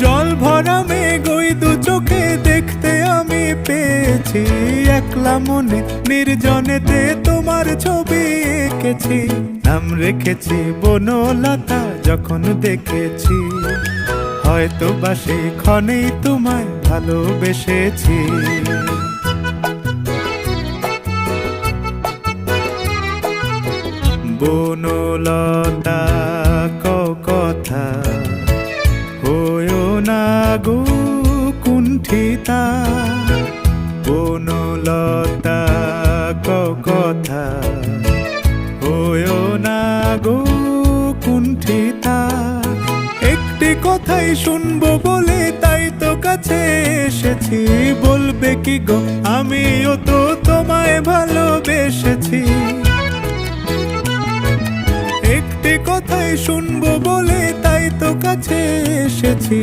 জল ভরা মেঘ ওই দু চোখে দেখতে আমি পেয়েছি, একলা মনে নির্জনেতে তোমার ছবি এঁকেছি। নাম রেখেছি বনলতা যখন দেখেছি, হয়তো বা সেই ক্ষণেই তোমায় ভালোবেসেছি। বনলতা কথা হয়ো না গো কুণ্ঠিতা, বনলতা কথা হয়ো না গো কুণ্ঠিতা। একটি কথাই শুনবো বলে তাই তো কাছে এসেছি, বলবে কি গো আমিও তো তোমায় ভালোবেসেছি। একটি কথাই শুনবো বলে তাই তো কাছে এসেছি,